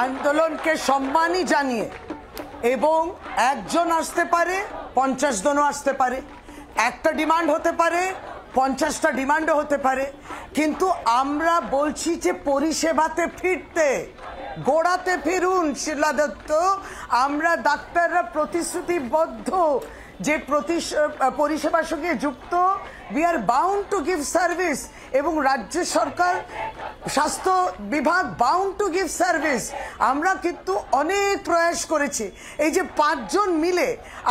আন্দোলনকে সম্মানই জানিয়ে এবং একজন আসতে পারে 50 জনও আসতে পারে, একটা ডিমান্ড হতে পারে 50টা ডিমান্ডও হতে পারে, কিন্তু আমরা বলছি যে পরিষেবাতে ফিরতে, গোড়াতে ফিরুন। শিলা দত্ত, আমরা ডাক্তাররা প্রতিশ্রুতিবদ্ধ যে পরিষেবার সঙ্গে যুক্ত, we are bound to give service, এবং রাজ্য সরকার স্বাস্থ্য বিভাগ বাউন্ড টু গিভ সার্ভিস। আমরা কিন্তু অনেক প্রয়াস করেছি। এই যে 5 জন মিলে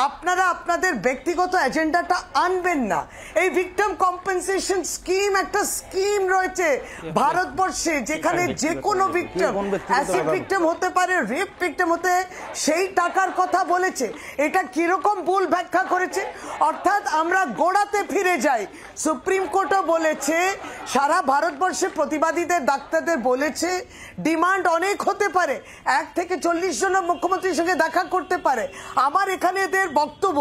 আপনারা আপনাদের ব্যক্তিগত এজেন্ডাটা আনবেন না। এই ভিকটিম কম্পেনসেশন স্কিম একটা স্কিম রয়েছে ভারতবর্ষে, যেখানে যে কোনো ভিকটিম, অ্যাসিড ভিকটিম হতে পারে, রেপ ভিকটিম হতে, সেই টাকার কথা বলেছে। এটা কিরকম ভুল ব্যাখ্যা করেছে, অর্থাৎ আমরা গোড়াতে ফিরে যাই। সুপ্রিম কোর্টও বলেছে, সারা ভারতবর্ষে প্রতিবাদীদের ডাক্তারদের বলেছে ডিমান্ড অনেক হতে পারে, 1 থেকে 40 জন মুখ্যমন্ত্রীর সঙ্গে দেখা করতে পারে। আমার এখানে এদের বক্তব্য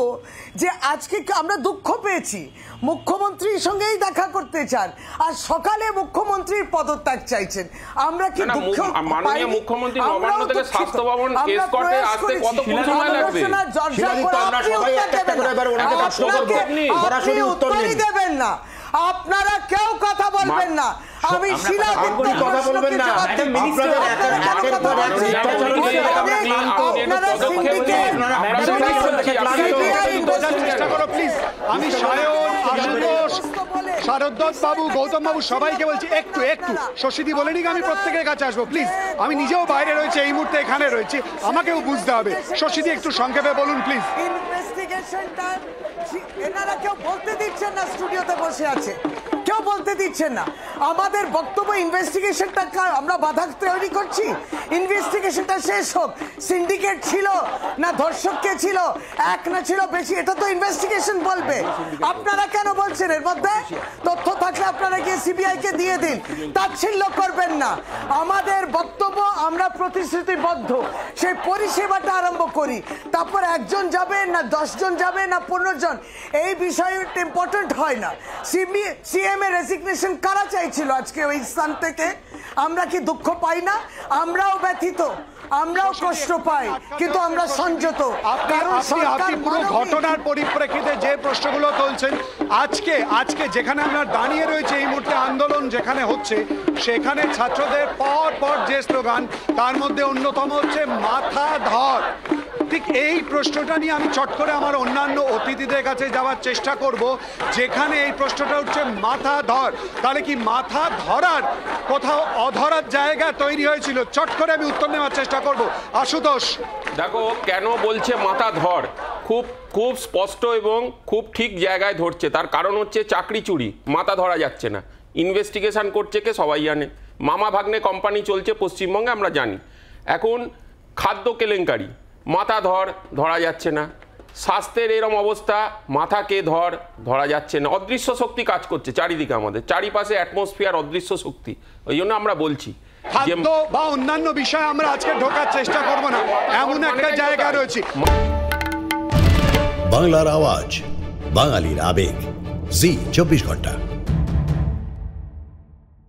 যে আজকে আমরা দুঃখ পেয়েছি, মুখ্যমন্ত্রীর সঙ্গেই দেখা করতে চান, আর সকালে মুখ্যমন্ত্রীর পদত্যাগ চাইছেন। আমরা কি দুঃখ মাননীয় মুখ্যমন্ত্রী নবান্ন থেকে স্বাস্থ্য ভবন কেস করতে আসতে কতক্ষণ সময় লাগবে? সরাসরি উত্তরই দেবেন না, আপনারা কেউ কথা বলবেন না। আমি শিলা দত্ত কথা বলবেন না, আমি শারদ বাবু, গৌতম বাবু সবাইকে বলছি একটু শশীদি বলেনি আমি প্রত্যেকের কাছে আসবো প্লিজ। আমি নিজেও বাইরে রয়েছে, এই মুহূর্তে এখানে রয়েছি, আমাকেও বুঝতে হবে। শশীদি একটু সংক্ষেপে বলুন প্লিজ। ইনভেস্টিগেশনটা এনারা কেউ বলতে দিচ্ছেন না, স্টুডিওতে বসে আছে, কেউ বলতে দিচ্ছেন না। আমাদের বক্তব্য ইনভেস্টিগেশনটা আমরা বাধা তৈরি করছি। ইনভেস্টিগেশনটা শেষ হোক। সিন্ডিকেট ছিল না ধর্ষককে ছিল, এক না ছিল বেশি, এটা তো ইনভেস্টিগেশন বলবে। আপনারা কেন বলছেন? এর মধ্যে তথ্য থাকলে আপনারা গিয়ে সিবিআই কে দিয়ে দিন, তাচ্ছিল্য করবেন না। আমাদের বক্তব্য, আমরা প্রতিশ্রুতিবদ্ধ, সেই পরিষেবাটা আরম্ভ করি। তারপর 1 জন যাবে না 10 জন যাবে না 15 জন, এই বিষয়টা ইম্পর্টেন্ট হয় না। সিএম এর রেজিগনেশন কারা চাইছিল আজকে ওই স্থান থেকে? আমরা কি দুঃখ পাই না? আমরাও ব্যথিত, আমরাও কষ্ট পাই, কিন্তু আমরা সংযত। আপনি পুরো ঘটনার পরিপ্রেক্ষিতে যে প্রশ্নগুলো তুলছেন, আজকে যেখানে আমরা দাঁড়িয়ে রয়েছে, এই মুহূর্তে আন্দোলন যেখানে হচ্ছে, সেখানে ছাত্রদের পর যে স্লোগান, তার মধ্যে অন্যতম হচ্ছে মাথা ধর। ঠিক এই প্রশ্নটা নিয়ে আমি চট করে আমার অন্যান্য অতিথিদের কাছে যাওয়ার চেষ্টা করব, যেখানে এই প্রশ্নটা হচ্ছে মাথা ধর। তাহলে কি মাথা ধরার কোথাও অধরার জায়গা তৈরি হয়েছিল? চট করে আমি উত্তর নেওয়ার চেষ্টা করব। আশুতোষ, দেখো কেন বলছে মাথা ধর, খুব স্পষ্ট এবং খুব ঠিক জায়গায় ধরছে। তার কারণ হচ্ছে চাকরি চুরি, মাথা ধরা যাচ্ছে না। ইনভেস্টিগেশন করছে কে সবাই জানে, মামা ভাগ্নে কোম্পানি চলছে পশ্চিমবঙ্গে, আমরা জানি। এখন খাদ্য কেলেঙ্কারি, মাথা ধরা যাচ্ছে না। স্বাস্থ্যের এরম অবস্থা, মাথাকে ধরা যাচ্ছে না। অদৃশ্য শক্তি কাজ করছে চারিদিকে, আমাদের চারিপাশে অ্যাটমসফিয়ার, অদৃশ্য শক্তি। ওই জন্য আমরা বলছি খাদ্য বা অন্যান্য বিষয়ে আমরা আজকে ঢোকার চেষ্টা করব না, এমন একটা জায়গা রয়েছে। বাংলার আওয়াজ, বাঙালির আবেগ, জি 24 ঘন্টা।